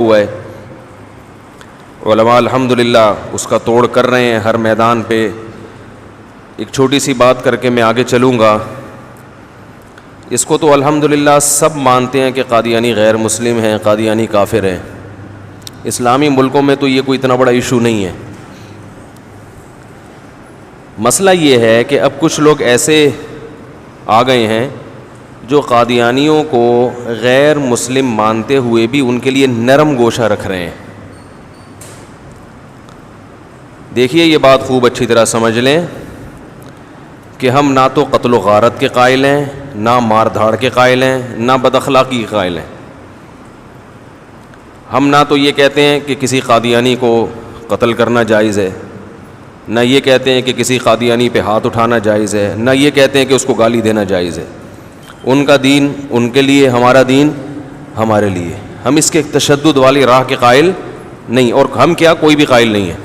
ہوا ہے. علماء الحمدللہ اس کا توڑ کر رہے ہیں ہر میدان پہ. ایک چھوٹی سی بات کر کے میں آگے چلوں گا. اس کو تو الحمدللہ سب مانتے ہیں کہ قادیانی غیر مسلم ہیں, قادیانی کافر ہیں. اسلامی ملکوں میں تو یہ کوئی اتنا بڑا ایشو نہیں ہے. مسئلہ یہ ہے کہ اب کچھ لوگ ایسے آ گئے ہیں جو قادیانیوں کو غیر مسلم مانتے ہوئے بھی ان کے لیے نرم گوشہ رکھ رہے ہیں. دیکھیے یہ بات خوب اچھی طرح سمجھ لیں کہ ہم نہ تو قتل و غارت کے قائل ہیں, نہ مار دھاڑ کے قائل ہیں, نہ بد اخلاقی کے قائل ہیں. ہم نہ تو یہ کہتے ہیں کہ کسی قادیانی کو قتل کرنا جائز ہے, نہ یہ کہتے ہیں کہ کسی قادیانی پہ ہاتھ اٹھانا جائز ہے, نہ یہ کہتے ہیں کہ اس کو گالی دینا جائز ہے. ان کا دین ان کے لیے, ہمارا دین ہمارے لیے. ہم اس کے تشدد والی راہ کے قائل نہیں, اور ہم کیا کوئی بھی قائل نہیں ہے.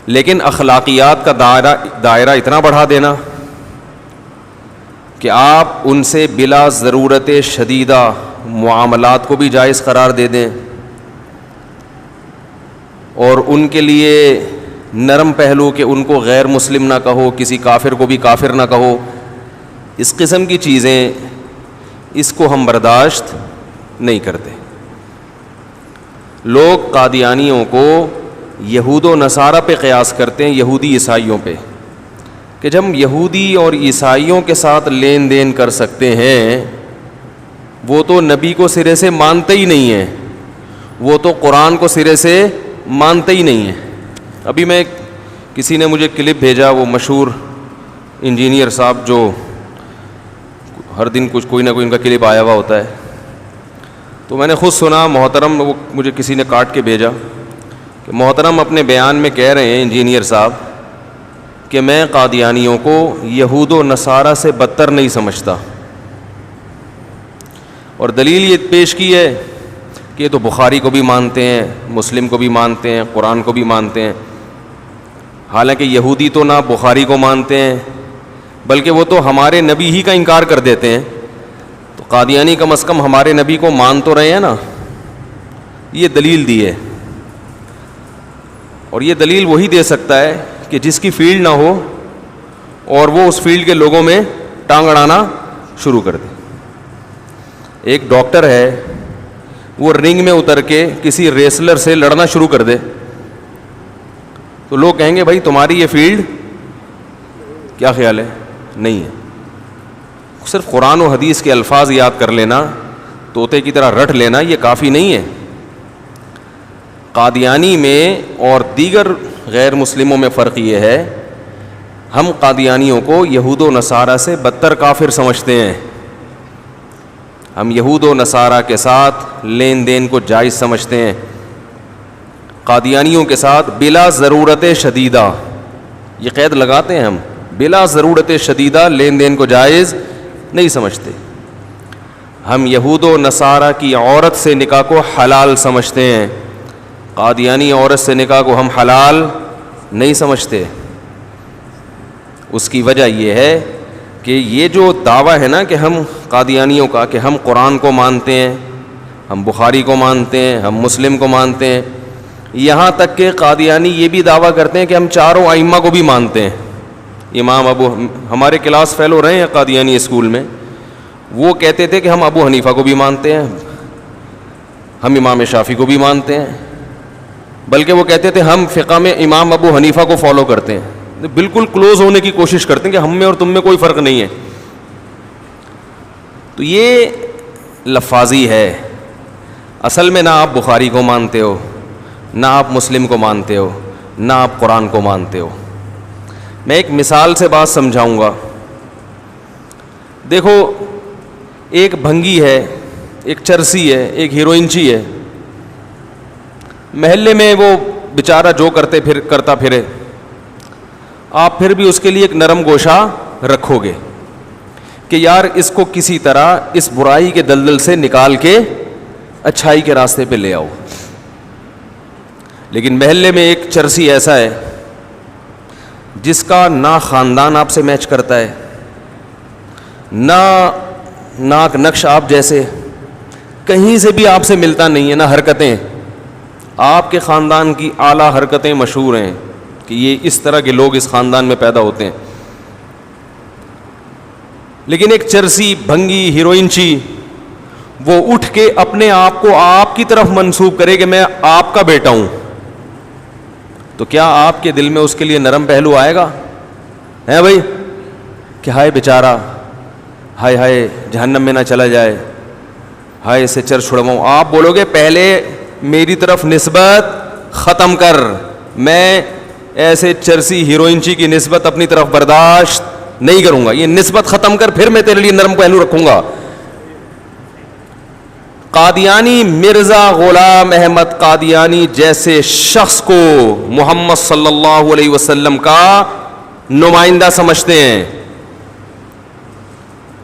لیکن اخلاقیات کا دائرہ اتنا بڑھا دینا کہ آپ ان سے بلا ضرورت شدیدہ معاملات کو بھی جائز قرار دے دیں, اور ان کے لیے نرم پہلو کہ ان کو غیر مسلم نہ کہو, کسی کافر کو بھی کافر نہ کہو, اس قسم کی چیزیں, اس کو ہم برداشت نہیں کرتے. لوگ قادیانیوں کو یہود و نصارہ پہ قیاس کرتے ہیں, یہودی عیسائیوں پہ, کہ جب ہم یہودی اور عیسائیوں کے ساتھ لین دین کر سکتے ہیں, وہ تو نبی کو سرے سے مانتے ہی نہیں ہیں, وہ تو قرآن کو سرے سے مانتے ہی نہیں ہیں. ابھی میں کسی نے مجھے کلپ بھیجا, وہ مشہور انجینئر صاحب جو ہر دن کوئی نہ کوئی ان کا کلپ آیا ہوا ہوتا ہے, تو میں نے خود سنا محترم, وہ مجھے کسی نے کاٹ کے بھیجا کہ محترم اپنے بیان میں کہہ رہے ہیں انجینئر صاحب کہ میں قادیانیوں کو یہود و نصارہ سے بدتر نہیں سمجھتا, اور دلیل یہ پیش کی ہے کہ یہ تو بخاری کو بھی مانتے ہیں, مسلم کو بھی مانتے ہیں, قرآن کو بھی مانتے ہیں. حالانکہ یہودی تو نہ بخاری کو مانتے ہیں بلکہ وہ تو ہمارے نبی ہی کا انکار کر دیتے ہیں. تو قادیانی کم از کم ہمارے نبی کو مان تو رہے ہیں نا. یہ دلیل دی ہے, اور یہ دلیل وہی دے سکتا ہے کہ جس کی فیلڈ نہ ہو اور وہ اس فیلڈ کے لوگوں میں ٹانگ اڑانا شروع کر دے. ایک ڈاکٹر ہے, وہ رنگ میں اتر کے کسی ریسلر سے لڑنا شروع کر دے تو لوگ کہیں گے بھائی تمہاری یہ فیلڈ کیا خیال ہے؟ نہیں ہے. صرف قرآن و حدیث کے الفاظ یاد کر لینا, طوطے کی طرح رٹ لینا, یہ کافی نہیں ہے. قادیانی میں اور دیگر غیر مسلموں میں فرق یہ ہے, ہم قادیانیوں کو یہود و نصارہ سے بدتر کافر سمجھتے ہیں. ہم یہود و نصارہ کے ساتھ لین دین کو جائز سمجھتے ہیں. قادیانیوں کے ساتھ بلا ضرورت شدیدہ, یہ قید لگاتے ہیں ہم, بلا ضرورت شدیدہ لین دین کو جائز نہیں سمجھتے. ہم یہود و نصارہ کی عورت سے نکاح کو حلال سمجھتے ہیں, قادیانی عورت سے نکاح کو ہم حلال نہیں سمجھتے. اس کی وجہ یہ ہے کہ یہ جو دعویٰ ہے نا کہ ہم قادیانیوں کا کہ ہم قرآن کو مانتے ہیں, ہم بخاری کو مانتے ہیں, ہم مسلم کو مانتے ہیں, یہاں تک کہ قادیانی یہ بھی دعویٰ کرتے ہیں کہ ہم چاروں ائمہ کو بھی مانتے ہیں. امام ہمارے کلاس فیلو رہے ہیں قادیانی اسکول میں, وہ کہتے تھے کہ ہم ابو حنیفہ کو بھی مانتے ہیں, ہم امام شافعی کو بھی مانتے ہیں, بلکہ وہ کہتے تھے ہم فقہ میں امام ابو حنیفہ کو فالو کرتے ہیں. بالکل کلوز ہونے کی کوشش کرتے ہیں کہ ہم میں اور تم میں کوئی فرق نہیں ہے. تو یہ لفاظی ہے. اصل میں نہ آپ بخاری کو مانتے ہو, نہ آپ مسلم کو مانتے ہو, نہ آپ قرآن کو مانتے ہو. میں ایک مثال سے بات سمجھاؤں گا. دیکھو, ایک بھنگی ہے, ایک چرسی ہے, ایک ہیروئنچی ہے. محلے میں وہ بیچارہ جو کرتا پھرے, آپ پھر بھی اس کے لیے ایک نرم گوشہ رکھو گے کہ یار اس کو کسی طرح اس برائی کے دلدل سے نکال کے اچھائی کے راستے پہ لے آؤ. لیکن محلے میں ایک چرسی ایسا ہے جس کا نہ خاندان آپ سے میچ کرتا ہے, نہ ناک نقش آپ جیسے, کہیں سے بھی آپ سے ملتا نہیں ہے نہ حرکتیں. آپ کے خاندان کی اعلیٰ حرکتیں مشہور ہیں کہ یہ اس طرح کے لوگ اس خاندان میں پیدا ہوتے ہیں. لیکن ایک چرسی بھنگی ہیروئنچی وہ اٹھ کے اپنے آپ کو آپ کی طرف منسوب کرے کہ میں آپ کا بیٹا ہوں, تو کیا آپ کے دل میں اس کے لیے نرم پہلو آئے گا؟ ہے بھائی کہ ہائے بیچارہ, ہائے ہائے جہنم میں نہ چلا جائے, ہائے اسے چر چھڑواؤں. آپ بولو گے پہلے میری طرف نسبت ختم کر, میں ایسے چرسی ہیروئنچی کی نسبت اپنی طرف برداشت نہیں کروں گا, یہ نسبت ختم کر, پھر میں تیرے لیے نرم پہلو رکھوں گا. قادیانی مرزا غلام احمد قادیانی جیسے شخص کو محمد صلی اللہ علیہ وسلم کا نمائندہ سمجھتے ہیں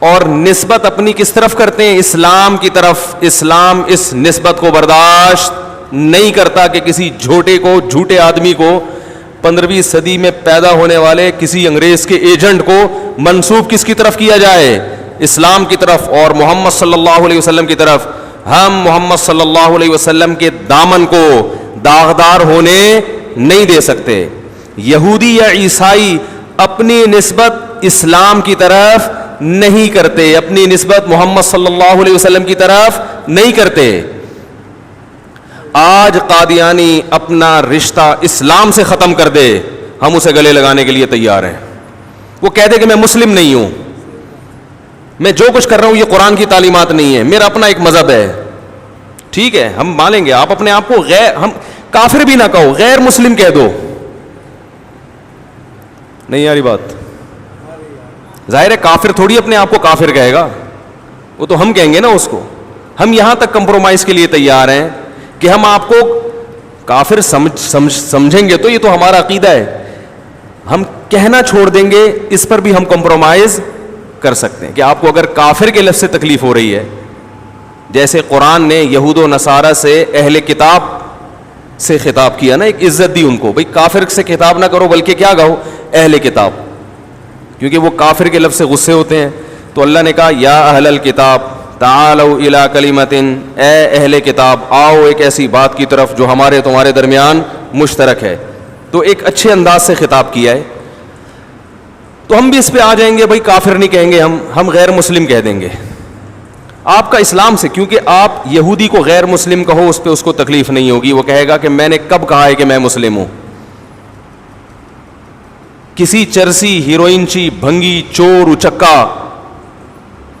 اور نسبت اپنی کس طرف کرتے ہیں؟ اسلام کی طرف. اسلام اس نسبت کو برداشت نہیں کرتا کہ کسی جھوٹے آدمی کو 15ویں صدی میں پیدا ہونے والے کسی انگریز کے ایجنٹ کو منسوب کس کی طرف کیا جائے؟ اسلام کی طرف اور محمد صلی اللہ علیہ وسلم کی طرف. ہم محمد صلی اللہ علیہ وسلم کے دامن کو داغدار ہونے نہیں دے سکتے. یہودی یا عیسائی اپنی نسبت اسلام کی طرف نہیں کرتے, اپنی نسبت محمد صلی اللہ علیہ وسلم کی طرف نہیں کرتے. آج قادیانی اپنا رشتہ اسلام سے ختم کر دے, ہم اسے گلے لگانے کے لیے تیار ہیں. وہ کہہ دے کہ میں مسلم نہیں ہوں, میں جو کچھ کر رہا ہوں یہ قرآن کی تعلیمات نہیں ہے, میرا اپنا ایک مذہب ہے. ٹھیک ہے, ہم مانیں گے. آپ اپنے آپ کو ہم کافر بھی نہ کہو, غیر مسلم کہہ دو. نہیں یاری بات, ظاہر ہے کافر تھوڑی اپنے آپ کو کافر کہے گا, وہ تو ہم کہیں گے نا اس کو. ہم یہاں تک کمپرومائز کے لیے تیار ہیں کہ ہم آپ کو کافر سمجھیں گے تو یہ تو ہمارا عقیدہ ہے, ہم کہنا چھوڑ دیں گے, اس پر بھی ہم کمپرومائز کر سکتے ہیں کہ آپ کو اگر کافر کے لفظ سے تکلیف ہو رہی ہے, جیسے قرآن نے یہود و نصارہ سے اہل کتاب سے خطاب کیا نا, ایک عزت دی ان کو, بھئی کافر سے خطاب نہ کرو بلکہ کیا کہو؟ اہل کتاب, کیونکہ وہ کافر کے لفظ سے غصے ہوتے ہیں. تو اللہ نے کہا یا اہل الکتاب تعالوا الی کلمۃ, اے اہل کتاب آؤ ایک ایسی بات کی طرف جو ہمارے تمہارے درمیان مشترک ہے. تو ایک اچھے انداز سے خطاب کیا ہے. تو ہم بھی اس پہ آ جائیں گے, بھائی کافر نہیں کہیں گے, ہم غیر مسلم کہہ دیں گے. آپ کا اسلام سے, کیونکہ آپ یہودی کو غیر مسلم کہو اس پہ اس کو تکلیف نہیں ہوگی, وہ کہے گا کہ میں نے کب کہا ہے کہ میں مسلم ہوں. کسی چرسی ہیروئنچی بھنگی چور اچکا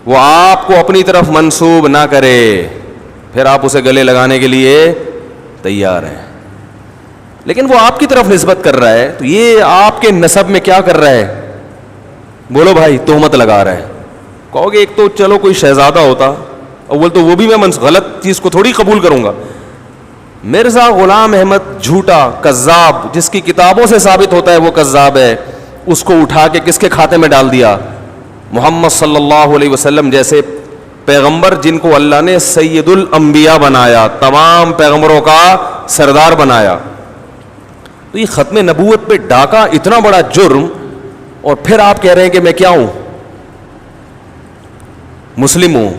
وہ آپ کو اپنی طرف منسوب نہ کرے, پھر آپ اسے گلے لگانے کے لیے تیار ہیں. لیکن وہ آپ کی طرف نسبت کر رہا ہے, تو یہ آپ کے نسب میں کیا کر رہا ہے؟ بولو بھائی, تہمت لگا رہا ہے. کہو گے ایک تو چلو کوئی شہزادہ ہوتا, اول تو وہ بھی میں غلط چیز کو تھوڑی قبول کروں گا. مرزا غلام احمد جھوٹا کذاب, جس کی کتابوں سے ثابت ہوتا ہے وہ کذاب ہے, اس کو اٹھا کے کس کے کھاتے میں ڈال دیا؟ محمد صلی اللہ علیہ وسلم جیسے پیغمبر جن کو اللہ نے سید الانبیاء بنایا, تمام پیغمبروں کا سردار بنایا. تو یہ ختم نبوت پہ ڈاکہ اتنا بڑا جرم, اور پھر آپ کہہ رہے ہیں کہ میں کیا ہوں؟ مسلم ہوں,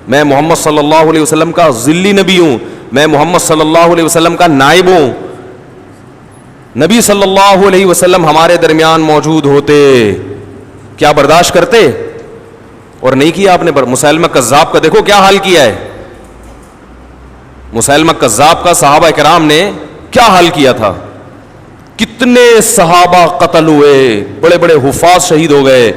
میں محمد صلی اللہ علیہ وسلم کا ذلی نبی ہوں, میں محمد صلی اللہ علیہ وسلم کا نائب ہوں. نبی صلی اللہ علیہ وسلم ہمارے درمیان موجود ہوتے, کیا برداشت کرتے؟ اور نہیں کیا آپ نے. مسیلمہ کذاب کا دیکھو کیا حال کیا ہے. مسیلمہ کذاب کا صحابہ کرام نے کیا حال کیا تھا, کتنے صحابہ قتل ہوئے, بڑے بڑے حفاظ شہید ہو گئے.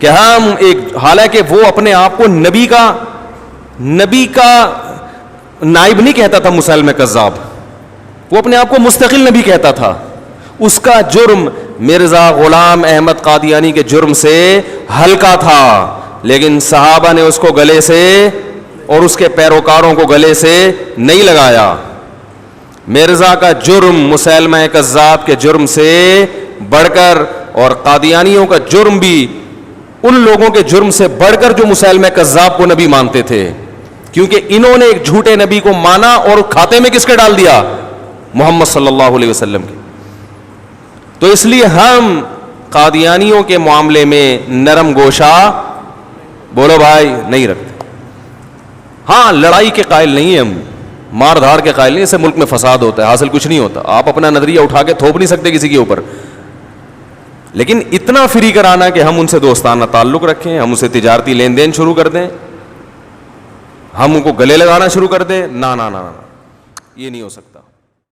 کہ ہم ایک, حالانکہ وہ اپنے آپ کو نبی کا نائب نہیں کہتا تھا مسیلمہ کذاب, وہ اپنے آپ کو مستقل نبی کہتا تھا. اس کا جرم مرزا غلام احمد قادیانی کے جرم سے ہلکا تھا, لیکن صحابہ نے اس کو گلے سے اور اس کے پیروکاروں کو گلے سے نہیں لگایا. مرزا کا جرم مسیلمہ کذاب کے جرم سے بڑھ کر, اور قادیانیوں کا جرم بھی ان لوگوں کے جرم سے بڑھ کر جو مسیلمہ کذاب کو نبی مانتے تھے, کیونکہ انہوں نے ایک جھوٹے نبی کو مانا اور کھاتے میں کس کے ڈال دیا؟ محمد صلی اللہ علیہ وسلم کے. تو اس لیے ہم قادیانیوں کے معاملے میں نرم گوشہ, بولو بھائی, نہیں رکھتے. ہاں لڑائی کے قائل نہیں ہیں ہم, مار دھاڑ کے قائل نہیں, اس سے ملک میں فساد ہوتا ہے, حاصل کچھ نہیں ہوتا. آپ اپنا نظریہ اٹھا کے تھوپ نہیں سکتے کسی کے اوپر, لیکن اتنا فری کرانا کہ ہم ان سے دوستانہ تعلق رکھیں, ہم اسے تجارتی لین دین شروع کر دیں, ہم ان کو گلے لگانا شروع کر دیں, نہ یہ نہیں ہو سکتا.